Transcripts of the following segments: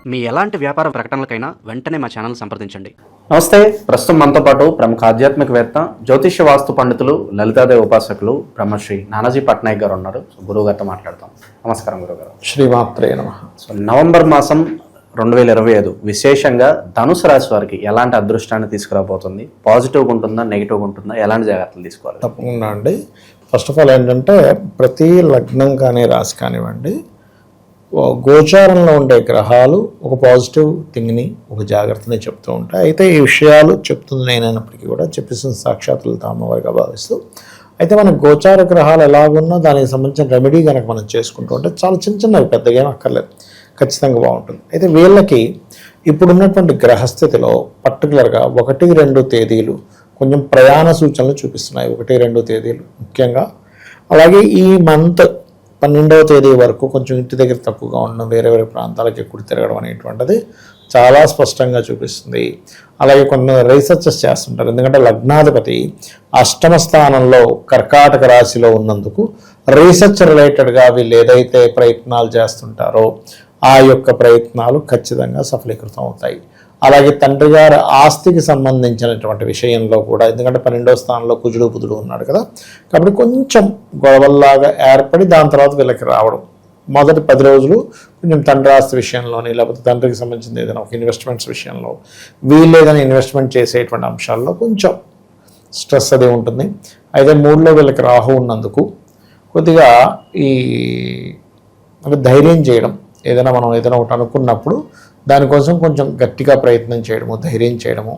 మీ ఎలాంటి వ్యాపార ప్రకటనలకైనా వెంటనే మా ఛానల్ సంప్రదించండి. నమస్తే. ప్రస్తుతం మనతో పాటు ప్రముఖ ఆధ్యాత్మికవేత్త, జ్యోతిష్య వాస్తు పండితులు, లలితాదేవి ఉపాసకులు బ్రహ్మశ్రీ నానాజీ పట్నాయక్ గారు ఉన్నారు. గురువు గారితో మాట్లాడతాం. నమస్కారం గురుగారు. శ్రీమాత్రే నమః. నవంబర్ మాసం 2025 విశేషంగా ధనుసు రాశి వారికి ఎలాంటి అదృష్టాన్ని తీసుకురాబోతుంది? పాజిటివ్గా ఉంటుందా, నెగిటివ్గా ఉంటుందా? ఎలాంటి జాగ్రత్తలు తీసుకోవాలి? తప్పకుండా అండి. ఫస్ట్ ఆఫ్ ఆల్ ఏంటంటే ప్రతి లగ్నం కానీ రాశి కానివ్వండి, గోచారంలో ఉండే గ్రహాలు ఒక పాజిటివ్ థింగ్ని, ఒక జాగ్రత్తని చెప్తూ ఉంటాయి. అయితే ఈ విషయాలు చెప్తుంది నేనైనప్పటికీ కూడా చెప్పేసిన సాక్షాత్తులు తామవారిగా భావిస్తూ, అయితే మన గోచార గ్రహాలు ఎలాగున్నా దానికి సంబంధించిన రెమెడీ కనుక మనం చేసుకుంటూ ఉంటే చాలా చిన్నవి, పెద్దగా ఏం అక్కర్లేదు, ఖచ్చితంగా బాగుంటుంది. అయితే వీళ్ళకి ఇప్పుడున్నటువంటి గ్రహస్థితిలో పర్టికులర్గా 1-2 తేదీలు కొంచెం ప్రయాణ సూచనలు చూపిస్తున్నాయి. 1-2 తేదీలు ముఖ్యంగా. అలాగే ఈ మంత్ 12వ తేదీ వరకు కొంచెం ఇంటి దగ్గర తక్కువగా ఉండడం, వేరే ప్రాంతాలకు ఎక్కువ తిరగడం అనేటువంటిది చాలా స్పష్టంగా చూపిస్తుంది. అలాగే కొన్ని రీసెర్చెస్ చేస్తుంటారు. ఎందుకంటే లగ్నాధిపతి అష్టమ స్థానంలో కర్కాటక రాశిలో ఉన్నందుకు రీసెర్చ్ రిలేటెడ్గా వీళ్ళు ఏదైతే ప్రయత్నాలు చేస్తుంటారో ఆ యొక్క ప్రయత్నాలు ఖచ్చితంగా సఫలీకృతం అవుతాయి. అలాగే తండ్రి గారి ఆస్తికి సంబంధించినటువంటి విషయంలో కూడా, ఎందుకంటే 12వ స్థానంలో కుజుడు బుధుడు ఉన్నాడు కదా, కాబట్టి కొంచెం గొడవల్లాగా ఏర్పడి దాని తర్వాత వీళ్ళకి రావడం. మొదటి 10 రోజులు కొంచెం తండ్రి ఆస్తి విషయంలోని, లేకపోతే తండ్రికి సంబంధించిన ఏదైనా ఒక ఇన్వెస్ట్మెంట్స్ విషయంలో, వీళ్ళు ఏదైనా ఇన్వెస్ట్మెంట్ చేసేటువంటి అంశాల్లో కొంచెం స్ట్రెస్ అది ఉంటుంది. అయితే 3లో వీళ్ళకి రాహు ఉన్నందుకు కొద్దిగా అంటే ధైర్యం చేయడం, ఏదైనా మనం ఏదైనా ఒకటి అనుకున్నప్పుడు దానికోసం కొంచెం గట్టిగా ప్రయత్నం చేయడము, ధైర్యం చేయడము,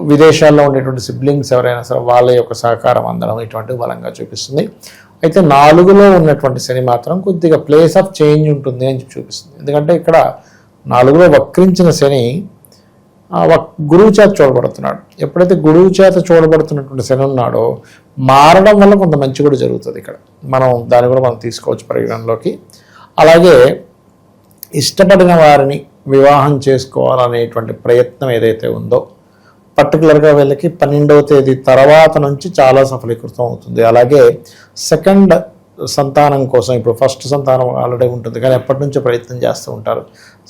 విదేశాల్లో ఉండేటువంటి సిబ్లింగ్స్ ఎవరైనా సరే వాళ్ళ యొక్క సహకారం అందడం, ఇటువంటివి బలంగా చూపిస్తుంది. అయితే 4లో ఉన్నటువంటి శని మాత్రం కొద్దిగా ప్లేస్ ఆఫ్ చేంజ్ ఉంటుంది అని చూపిస్తుంది. ఎందుకంటే ఇక్కడ 4లో వక్రించిన శని గురువు చేత చూడబడుతున్నాడు. ఎప్పుడైతే గురువు చేత చూడబడుతున్నటువంటి శని ఉన్నాడో మారడం వల్ల కొంత మంచి కూడా జరుగుతుంది. ఇక్కడ దాన్ని కూడా మనం తీసుకోవచ్చు పరిగణనలోకి. అలాగే ఇష్టపడిన వారిని వివాహం చేసుకోవాలనేటువంటి ప్రయత్నం ఏదైతే ఉందో పర్టికులర్గా వీళ్ళకి 12వ తేదీ తర్వాత నుంచి చాలా సఫలీకృతం అవుతుంది. అలాగే సెకండ్ సంతానం కోసం, ఇప్పుడు ఫస్ట్ సంతానం ఆల్రెడీ ఉంటుంది కానీ ఎప్పటి నుంచో ప్రయత్నం చేస్తూ ఉంటారు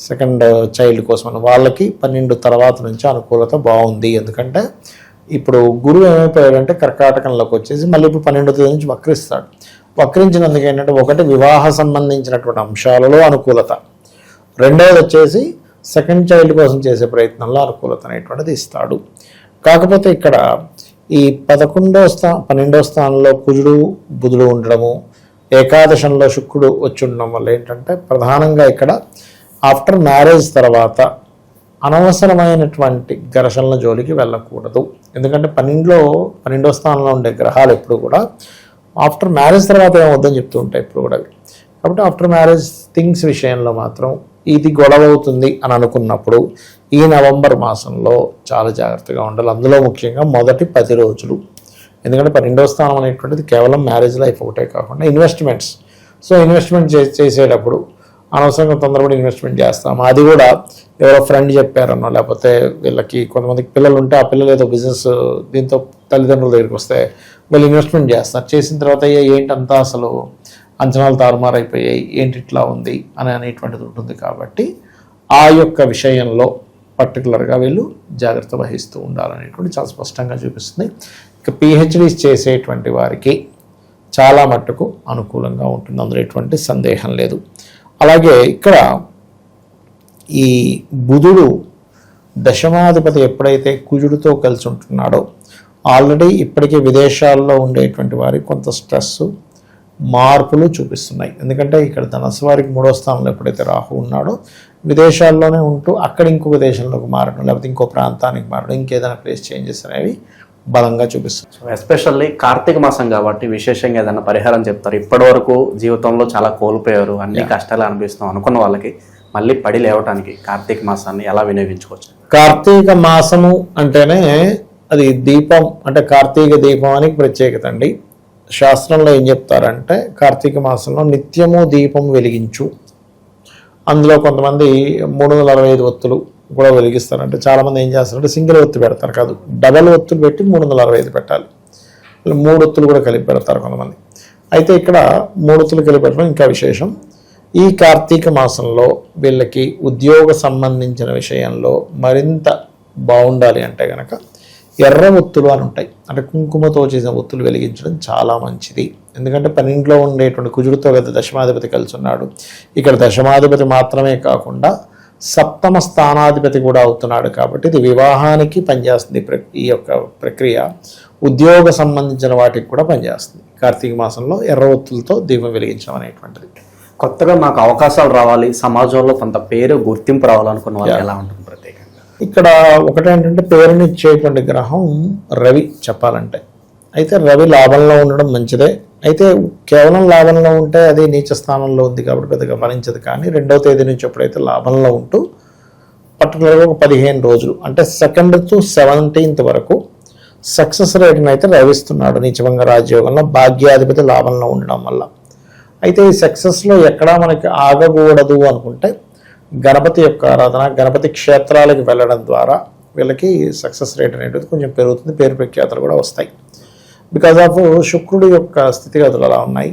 సెకండ్ చైల్డ్ కోసం, వాళ్ళకి 12 తర్వాత నుంచి అనుకూలత బాగుంది. ఎందుకంటే ఇప్పుడు గురువు ఏమైపోయాడంటే కర్కాటకంలోకి వచ్చేసి మళ్ళీ ఇప్పుడు 12వ తేదీ నుంచి వక్రిస్తాడు. వక్రించినందుకు ఏంటంటే, ఒకటి వివాహ సంబంధించినటువంటి అంశాలలో అనుకూలత, రెండవది వచ్చేసి సెకండ్ చైల్డ్ కోసం చేసే ప్రయత్నంలో అనుకూలత అనేటువంటిది ఇస్తాడు. కాకపోతే ఇక్కడ ఈ 12వ స్థానంలో కుజుడు బుధుడు ఉండడము, ఏకాదశంలో శుక్రుడు వచ్చి ఉండడం వల్ల ఏంటంటే ప్రధానంగా ఇక్కడ ఆఫ్టర్ మ్యారేజ్ తర్వాత అనవసరమైనటువంటి ఘర్షణల జోలికి వెళ్ళకూడదు. ఎందుకంటే 12వ స్థానంలో ఉండే గ్రహాలు ఎప్పుడు కూడా ఆఫ్టర్ మ్యారేజ్ తర్వాత ఏమవుద్దని చెప్తూ ఉంటాయి ఇప్పుడు కూడా. కాబట్టి ఆఫ్టర్ మ్యారేజ్ థింగ్స్ విషయంలో మాత్రం ఇది గొడవ అవుతుంది అని అనుకున్నప్పుడు ఈ నవంబర్ మాసంలో చాలా జాగ్రత్తగా ఉండాలి. అందులో ముఖ్యంగా మొదటి 10 రోజులు. ఎందుకంటే 12వ స్థానం అనేటువంటిది కేవలం మ్యారేజ్ లైఫ్ ఒకటే కాకుండా ఇన్వెస్ట్మెంట్స్. సో ఇన్వెస్ట్మెంట్ చేసేటప్పుడు అనవసరంగా తొందరపడి ఇన్వెస్ట్మెంట్ చేస్తాము. అది కూడా ఎవరో ఫ్రెండ్ చెప్పారనో, లేకపోతే వీళ్ళకి కొంతమందికి పిల్లలు ఉంటే ఆ పిల్లలు ఏదో బిజినెస్ దీంతో తల్లిదండ్రుల దగ్గరికి వస్తే వీళ్ళు ఇన్వెస్ట్మెంట్ చేస్తారు. చేసిన తర్వాత ఏంటంతా అసలు అంచనాలు తారుమారైపోయాయి, ఏంటి ఇట్లా ఉంది అనేటువంటిది ఉంటుంది. కాబట్టి ఆ యొక్క విషయంలో పర్టికులర్గా వీళ్ళు జాగ్రత్త వహిస్తూ ఉండాలనేటువంటి చాలా స్పష్టంగా చూపిస్తుంది. ఇక పిహెచ్డీస్ చేసేటువంటి వారికి చాలా మట్టుకు అనుకూలంగా ఉంటుంది, అందులో ఎటువంటి సందేహం లేదు. అలాగే ఇక్కడ ఈ బుధుడు దశమాధిపతి ఎప్పుడైతే కుజుడితో కలిసి ఉంటున్నాడో ఆల్రెడీ ఇప్పటికే విదేశాల్లో ఉండేటువంటి వారికి కొంత స్ట్రెస్, మార్పులు చూపిస్తున్నాయి. ఎందుకంటే ఇక్కడ ధనస్సు వారికి 3వ స్థానంలో ఎప్పుడైతే రాహు ఉన్నాడో విదేశాల్లోనే ఉంటూ అక్కడ ఇంకొక దేశంలోకి మారడం, లేకపోతే ఇంకో ప్రాంతానికి మారడం, ఇంకేదైనా ప్లేస్ చేంజెస్ అనేవి బలంగా చూపిస్తుంది. సో ఎస్పెషల్లీ కార్తీక మాసం కాబట్టి విశేషంగా ఏదైనా పరిహారం చెప్తారు? ఇప్పటి వరకు జీవితంలో చాలా కోల్పోయారు, అన్ని కష్టాలు అనిపిస్తున్నాం అనుకున్న వాళ్ళకి మళ్ళీ పడి లేవటానికి కార్తీక మాసాన్ని ఎలా వినియోగించుకోవచ్చు? కార్తీక మాసము అంటేనే అది దీపం, అంటే కార్తీక దీపం అని ప్రత్యేకత అండి. శాస్త్రంలో ఏం చెప్తారంటే కార్తీక మాసంలో నిత్యము దీపం వెలిగించు. అందులో కొంతమంది 365 ఒత్తులు కూడా వెలిగిస్తారంటే, చాలామంది ఏం చేస్తారంటే సింగిల్ ఒత్తి పెడతారు, కాదు డబల్ ఒత్తులు పెట్టి 365 పెట్టాలి. 3 ఒత్తులు కూడా కలిపి పెడతారు కొంతమంది. అయితే ఇక్కడ 3 ఒత్తులు కలిపి పెట్టడం ఇంకా విశేషం. ఈ కార్తీక మాసంలో వీళ్ళకి ఉద్యోగ సంబంధించిన విషయంలో మరింత బాగుండాలి అంటే కనుక ఎర్ర ఒత్తులు అని ఉంటాయి, అంటే కుంకుమతో చేసిన ఒత్తులు వెలిగించడం చాలా మంచిది. ఎందుకంటే 12లో ఉండేటువంటి కుజుడితో కదా దశమాధిపతి కలిసి ఉన్నాడు. ఇక్కడ దశమాధిపతి మాత్రమే కాకుండా సప్తమ స్థానాధిపతి కూడా అవుతున్నాడు. కాబట్టి ఇది వివాహానికి పనిచేస్తుంది. ఈ యొక్క ప్రక్రియ ఉద్యోగ సంబంధించిన వాటికి కూడా పనిచేస్తుంది. కార్తీక మాసంలో ఎర్ర ఒత్తులతో దీపం వెలిగించడం అనేటువంటిది. కొత్తగా మాకు అవకాశాలు రావాలి, సమాజంలో కొంత పేరు గుర్తింపు రావాలనుకున్న వాళ్ళు ఎలా ఉంటుంది ప్రత్యేకంగా? ఇక్కడ ఒకటేంటంటే పేరునిచ్చేటువంటి గ్రహం రవి చెప్పాలంటే. అయితే రవి లాభంలో ఉండడం మంచిదే. అయితే కేవలం లాభంలో ఉంటే అది నీచ స్థానంలో ఉంది కాబట్టి పెద్దగా ఫలించదు. కానీ 2వ తేదీ నుంచి ఎప్పుడైతే లాభంలో ఉంటూ పర్టికులర్గా ఒక 15 రోజులు అంటే 2nd to 17th వరకు సక్సెస్ రేట్ని అయితే రవిస్తున్నాడు నీచభంగ రాజయోగంలో, భాగ్యాధిపతి లాభంలో ఉండడం వల్ల. అయితే ఈ సక్సెస్లో ఎక్కడా మనకి ఆగకూడదు అనుకుంటే గణపతి యొక్క ఆరాధన, గణపతి క్షేత్రాలకు వెళ్ళడం ద్వారా వీళ్ళకి సక్సెస్ రేట్ అనేది కొంచెం పెరుగుతుంది, పేరు ప్రఖ్యాతలు కూడా వస్తాయి. బికాజ్ ఆఫ్ శుక్రుడు యొక్క స్థితిగతులు అలా ఉన్నాయి.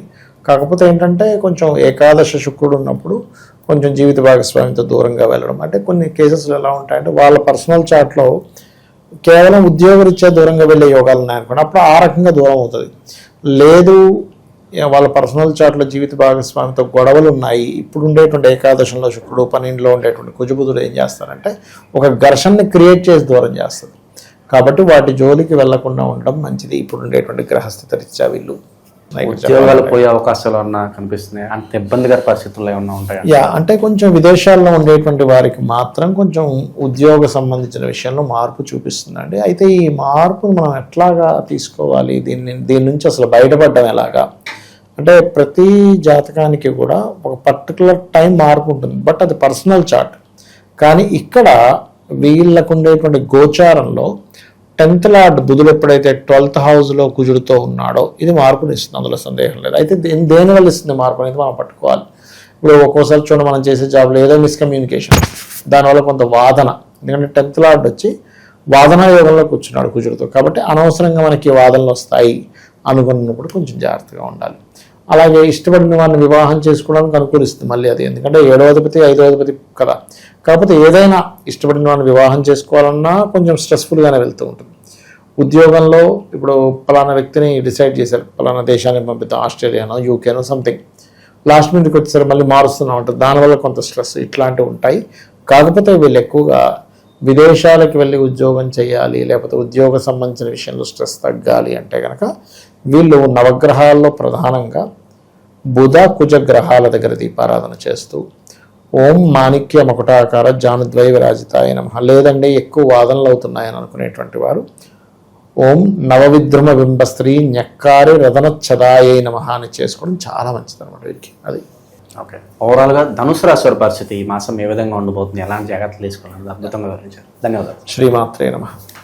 కాకపోతే ఏంటంటే కొంచెం ఏకాదశ శుక్రుడు ఉన్నప్పుడు కొంచెం జీవిత భాగస్వామితో దూరంగా వెళ్ళడం, అంటే కొన్ని కేసెస్లో ఎలా ఉంటాయంటే వాళ్ళ పర్సనల్ చార్ట్లో కేవలం ఉద్యోగరీత్యా దూరంగా వెళ్ళే యోగాలు ఉన్నాయనుకోండి, అప్పుడు ఆ రకంగా దూరం అవుతుంది. లేదు వాళ్ళ పర్సనల్ చార్ట్లో జీవిత భాగస్వామితో గొడవలు ఉన్నాయి, ఇప్పుడు ఉండేటువంటి ఏకాదశంలో శుక్రుడు 12లో ఉండేటువంటి కుజబుధుడు ఏం చేస్తారంటే ఒక ఘర్షణని క్రియేట్ చేసి దూరం చేస్తుంది. కాబట్టి వాటి జోలికి వెళ్లకుండా ఉండడం మంచిది ఇప్పుడు ఉండేటువంటి గ్రహస్థితి రీత్యా. వీళ్ళు ఉద్యోగాలు పోయే అవకాశాలు అన్నా కనిపిస్తున్నాయి, అంత ఇబ్బందికర పరిస్థితుల్లో ఏమన్నా ఉంటాయి? అంటే కొంచెం విదేశాల్లో ఉండేటువంటి వారికి మాత్రం కొంచెం ఉద్యోగ సంబంధించిన విషయంలో మార్పు చూపిస్తుందండి. అయితే ఈ మార్పును మనం ఎట్లాగా తీసుకోవాలి, దీని నుంచి అసలు బయటపడడం ఎలాగా అంటే ప్రతి జాతకానికి కూడా ఒక పర్టికులర్ టైం మార్పు ఉంటుంది, బట్ అది పర్సనల్ చార్ట్. కానీ ఇక్కడ వీళ్ళకు ఉండేటువంటి గోచారంలో 10th లార్డ్ బుధుడు ఎప్పుడైతే 12th హౌస్లో కుజుడితో ఉన్నాడో ఇది మార్పుని ఇస్తుంది, అందులో సందేహం లేదు. అయితే దేనివల్ల ఇస్తుంది మార్పు అనేది మనం పట్టుకోవాలి. ఇప్పుడు ఒక్కోసారి చూడండి, మనం చేసే జాబ్లో ఏదో మిస్కమ్యూనికేషన్, దానివల్ల కొంత వాదన. ఎందుకంటే 10th లార్డ్ వచ్చి వాదనా యోగంలో కూర్చున్నాడు కుజుడితో, కాబట్టి అనవసరంగా మనకి వాదనలు వస్తాయి అనుకున్నప్పుడు కొంచెం జాగ్రత్తగా ఉండాలి. అలాగే ఇష్టపడిన వారిని వివాహం చేసుకోవడానికి అనుకూలిస్తుంది మళ్ళీ అది, ఎందుకంటే 7వ అధిపతి 5వ అధిపతి కదా. కాకపోతే ఏదైనా ఇష్టపడిన వారిని వివాహం చేసుకోవాలన్నా కొంచెం స్ట్రెస్ఫుల్గానే వెళ్తూ ఉంటుంది. ఉద్యోగంలో ఇప్పుడు పలానా వ్యక్తిని డిసైడ్ చేశారు, పలానా దేశానికి పంపిద్దాం, ఆస్ట్రేలియానో యూకేనో సంథింగ్, లాస్ట్ మినిట్కి వచ్చేసరికి మళ్ళీ మారుస్తున్నాం ఉంటుంది, దానివల్ల కొంత స్ట్రెస్ ఇట్లాంటివి ఉంటాయి. కాకపోతే వీళ్ళు ఎక్కువగా విదేశాలకు వెళ్ళి ఉద్యోగం చేయాలి, లేకపోతే ఉద్యోగ సంబంధించిన విషయంలో స్ట్రెస్ తగ్గాలి అంటే కనుక వీళ్ళు నవగ్రహాల్లో ప్రధానంగా బుధ కుజ గ్రహాల దగ్గర దీపారాధన చేస్తూ ఓం మాణిక్య మకుటాకార జానుద్వై విరాజితాయ నమః, లేదండి ఎక్కువ వాదనలు అవుతున్నాయని అనుకునేటువంటి వారు ఓం నవవిద్రుమ బింబస్త్రీ న్యక్కారి రదనచ్చదాయ నమః అని చేసుకోవడం చాలా మంచిది అనమాట వీరికి. అది ఓకే. ఓవరాల్గా ధనుసు రాశి వారి పరిస్థితి ఈ మాసం ఏ విధంగా ఉండబోతుంది, ఎలాంటి జాగ్రత్తలు తీసుకోవాలని అద్భుతంగా వివరించారు. ధన్యవాదాలు. శ్రీమాత్రే నమః.